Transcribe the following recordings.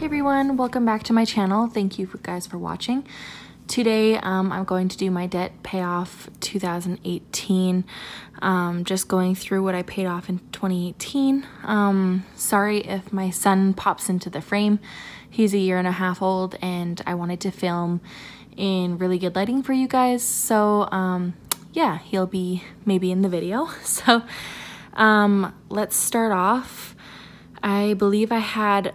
Hey everyone, welcome back to my channel. Thank you guys for watching. Today I'm going to do my debt payoff 2018. Just going through what I paid off in 2018. Sorry if my son pops into the frame. He's a 1.5 years old and I wanted to film in really good lighting for you guys. So yeah, he'll be maybe in the video. So let's start off. I believe I had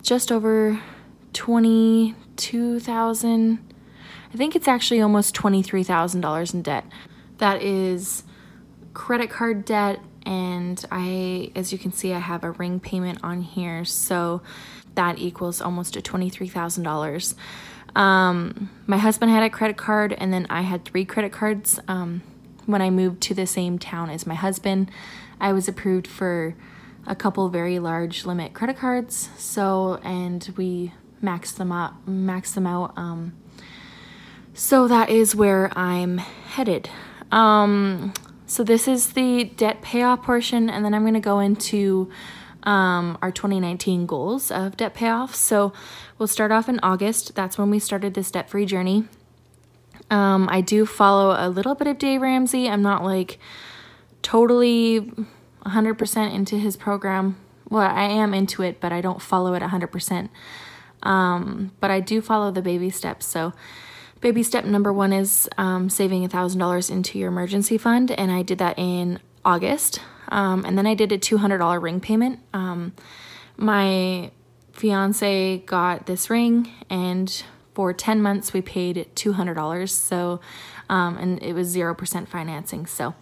just over 22,000. I think it's actually almost $23,000 in debt. That is credit card debt, and as you can see, I have a ring payment on here, so that equals almost to $23,000. My husband had a credit card, and then I had 3 credit cards. When I moved to the same town as my husband, I was approved for a couple very large limit credit cards, and we maxed them out. So that is where I'm headed. So this is the debt payoff portion, and then I'm going to go into our 2019 goals of debt payoff. So we'll start off in August. That's when we started this debt-free journey. I do follow a little bit of Dave Ramsey. I'm not like totally 100% into his program. Well, I am into it, but I don't follow it 100%. But I do follow the baby steps. So baby step number 1 is saving $1,000 into your emergency fund, and I did that in August. And then I did a $200 ring payment. My fiance got this ring, and for 10 months we paid $200. So, and it was 0% financing. So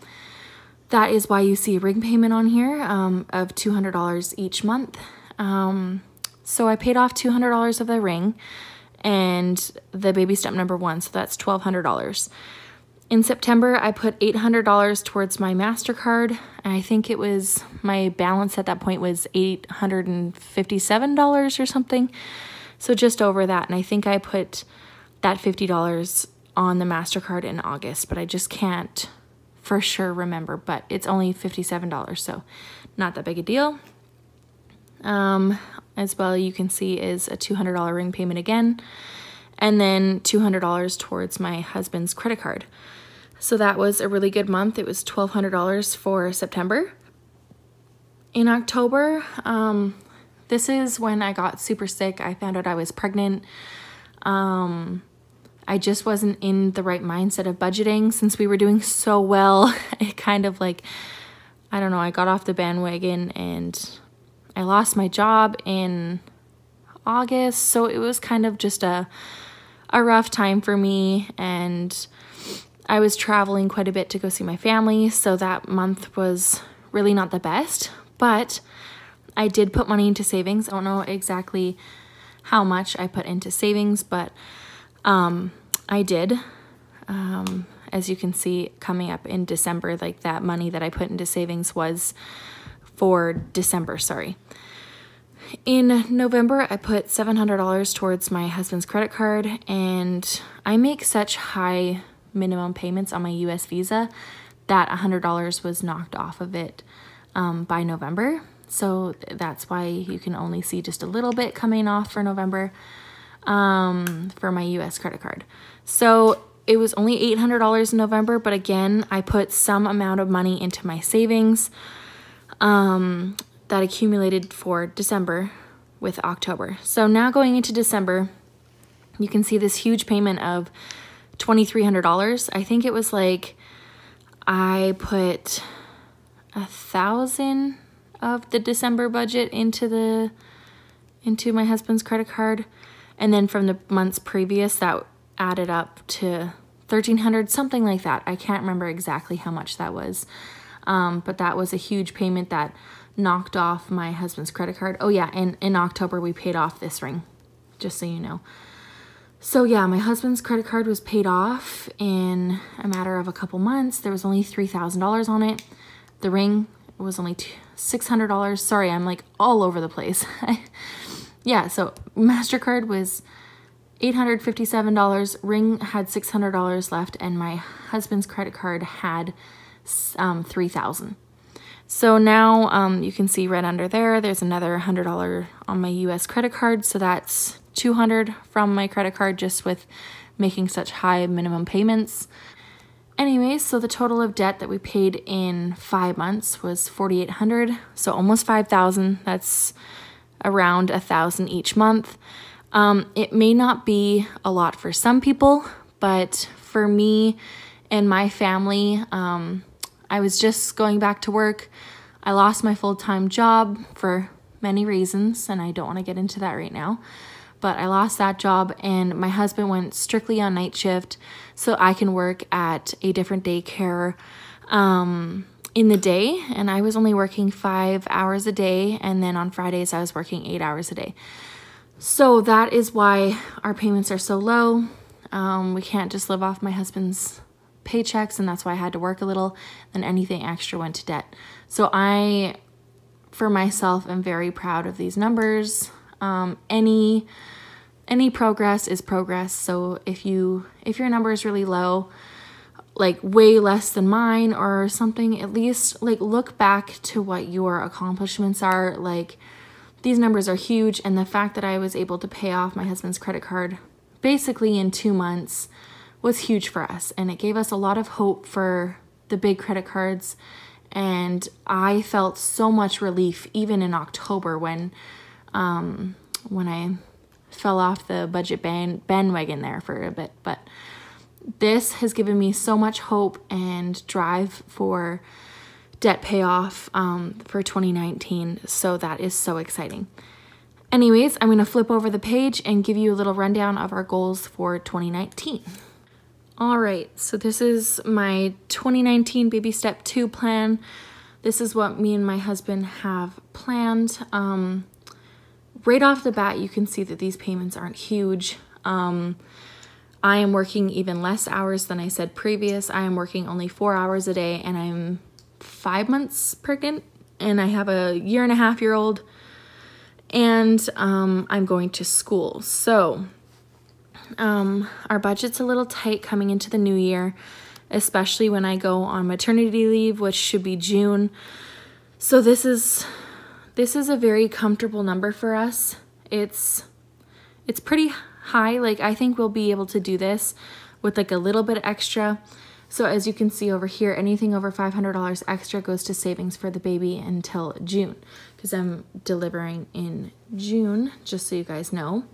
that is why you see a ring payment on here of $200 each month. So I paid off $200 of the ring and the baby step number 1, so that's $1,200. In September, I put $800 towards my MasterCard, and I think it was, my balance at that point was $857 or something, so just over that, and I think I put that $50 on the MasterCard in August, but I just can't for sure remember, but it's only $57, so not that big a deal. As well, you can see is a $200 ring payment again, and then $200 towards my husband's credit card. So that was a really good month. It was $1,200 for September. In October, this is when I got super sick. I found out I was pregnant. I just wasn't in the right mindset of budgeting since we were doing so well. It kind of like, I don't know, I got off the bandwagon and I lost my job in August. So it was kind of just a rough time for me, and I was traveling quite a bit to go see my family. So that month was really not the best, but I did put money into savings. I don't know exactly how much I put into savings, but I did. As you can see, coming up in December, like that money that I put into savings was for December, sorry. In November, I put $700 towards my husband's credit card, and I make such high minimum payments on my US Visa that $100 was knocked off of it by November. So that's why you can only see just a little bit coming off for November for my US credit card. So it was only $800 in November, but again, I put some amount of money into my savings that accumulated for December with October. So now going into December, you can see this huge payment of $2,300. I think it was like I put 1,000 of the December budget into my husband's credit card, and then from the months previous that added up to $1,300, something like that. I can't remember exactly how much that was, but that was a huge payment that knocked off my husband's credit card. Oh yeah, and in October we paid off this ring, just so you know. So yeah, my husband's credit card was paid off in a matter of a couple months. There was only $3,000 on it. The ring was only $600. Sorry, I'm like all over the place. Yeah, so MasterCard was $857, ring had $600 left, and my husband's credit card had $3,000. So now you can see right under there, there's another $100 on my US credit card. So that's $200 from my credit card just with making such high minimum payments. Anyways, so the total of debt that we paid in 5 months was $4,800, so almost $5,000. That's around $1,000 each month. It may not be a lot for some people, but for me and my family, I was just going back to work. I lost my full-time job for many reasons, and I don't want to get into that right now. But I lost that job, and my husband went strictly on night shift so I can work at a different daycare in the day. And I was only working 5 hours a day, and then on Fridays I was working 8 hours a day. So that is why our payments are so low. We can't just live off my husband's paychecks, and that's why I had to work a little, and anything extra went to debt. So I, for myself, am very proud of these numbers. Any progress is progress. So if your number is really low, like way less than mine or something, at least like look back to what your accomplishments are. Like these numbers are huge, and the fact that I was able to pay off my husband's credit card basically in 2 months was huge for us, and it gave us a lot of hope for the big credit cards. And I felt so much relief even in October when I fell off the budget bandwagon there for a bit. But this has given me so much hope and drive for debt payoff for 2019. So that is so exciting. Anyways, I'm going to flip over the page and give you a little rundown of our goals for 2019. All right, so this is my 2019 Baby Step 2 plan. This is what me and my husband have planned. Right off the bat, you can see that these payments aren't huge. I am working even less hours than I said previous. I am working only 4 hours a day, and I'm 5 months pregnant, and I have a 1.5-year-old, and I'm going to school. So our budget's a little tight coming into the new year, especially when I go on maternity leave, which should be June. So this is a very comfortable number for us. It's pretty high. Like I think we'll be able to do this with like a little bit extra. So as you can see over here, anything over $500 extra goes to savings for the baby until June, because I'm delivering in June, just so you guys know.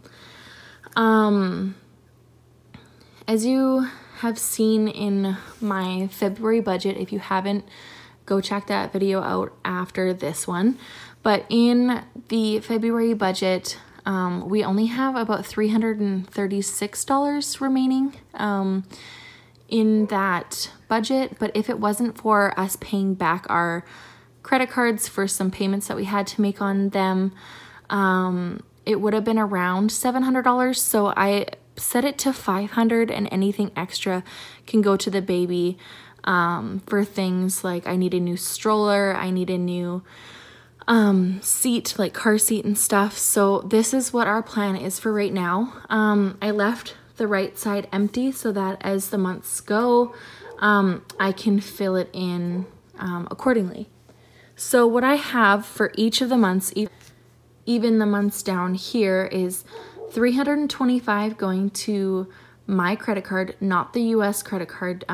As you have seen in my February budget, if you haven't, go check that video out after this one. But in the February budget, we only have about $336 remaining in that budget. But if it wasn't for us paying back our credit cards for some payments that we had to make on them, it would have been around $700. So I set it to $500, and anything extra can go to the baby for things like I need a new stroller, I need a new seat, like car seat and stuff. So this is what our plan is for right now. I left the right side empty so that as the months go, I can fill it in accordingly. So what I have for each of the months, even the months down here, is $325 going to my credit card, not the US credit card,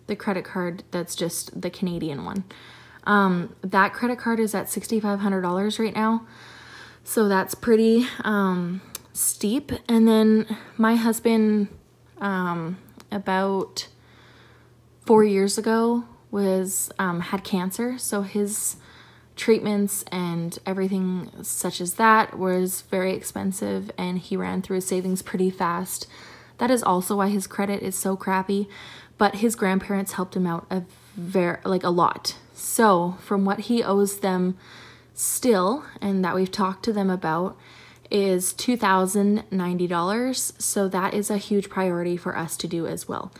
the credit card that's just the Canadian one. That credit card is at $6,500 right now, so that's pretty steep. And then my husband, about 4 years ago, had cancer, so his treatments and everything such as that was very expensive, and he ran through his savings pretty fast. That is also why his credit is so crappy, but his grandparents helped him out a lot. So from what he owes them still, and that we've talked to them about, is $2,090. So that is a huge priority for us to do as well.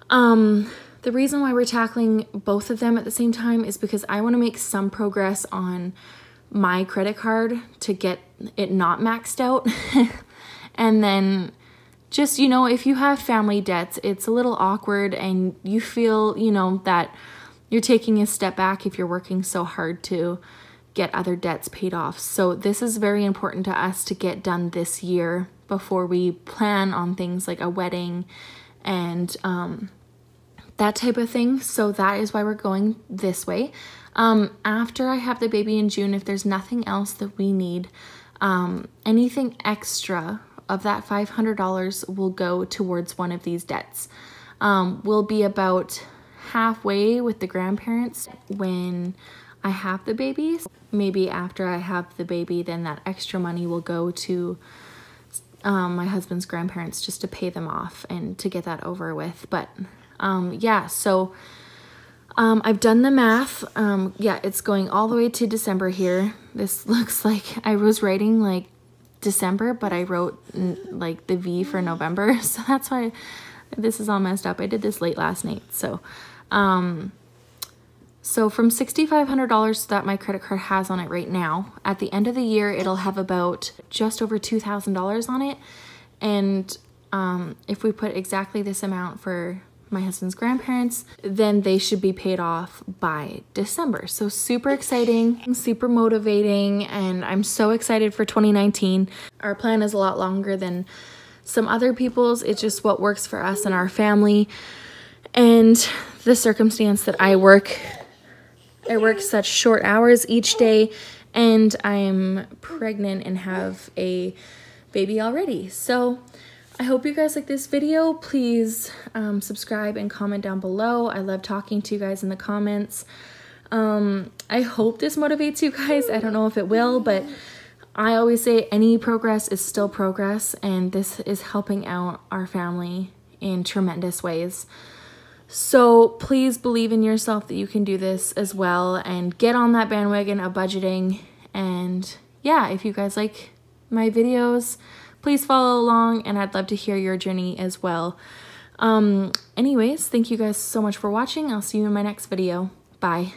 The reason why we're tackling both of them at the same time is because I want to make some progress on my credit card to get it not maxed out. And then just, if you have family debts, it's a little awkward and you feel, that you're taking a step back if you're working so hard to get other debts paid off. So this is very important to us to get done this year before we plan on things like a wedding and that type of thing. So that is why we're going this way. After I have the baby in June, if there's nothing else that we need, anything extra of that $500 will go towards one of these debts. We'll be about halfway with the grandparents when I have the baby. Maybe after I have the baby, then that extra money will go to my husband's grandparents just to pay them off and to get that over with. But yeah, so I've done the math. Yeah, it's going all the way to December here. This looks like I was writing like December, but I wrote like the V for November. So that's why this is all messed up. I did this late last night. So, so from $6,500 that my credit card has on it right now, at the end of the year, it'll have about just over $2,000 on it. And if we put exactly this amount for my husband's grandparents, then they should be paid off by December. So super exciting, super motivating, and I'm so excited for 2019. Our plan is a lot longer than some other people's. It's just what works for us and our family. And the circumstance that I work such short hours each day, and I'm pregnant and have a baby already. So I hope you guys like this video. Please subscribe and comment down below. I love talking to you guys in the comments. I hope this motivates you guys. I don't know if it will, but I always say any progress is still progress, and this is helping out our family in tremendous ways. So please believe in yourself that you can do this as well, and get on that bandwagon of budgeting. And yeah, if you guys like my videos, please follow along, and I'd love to hear your journey as well. Anyways, thank you guys so much for watching. I'll see you in my next video. Bye.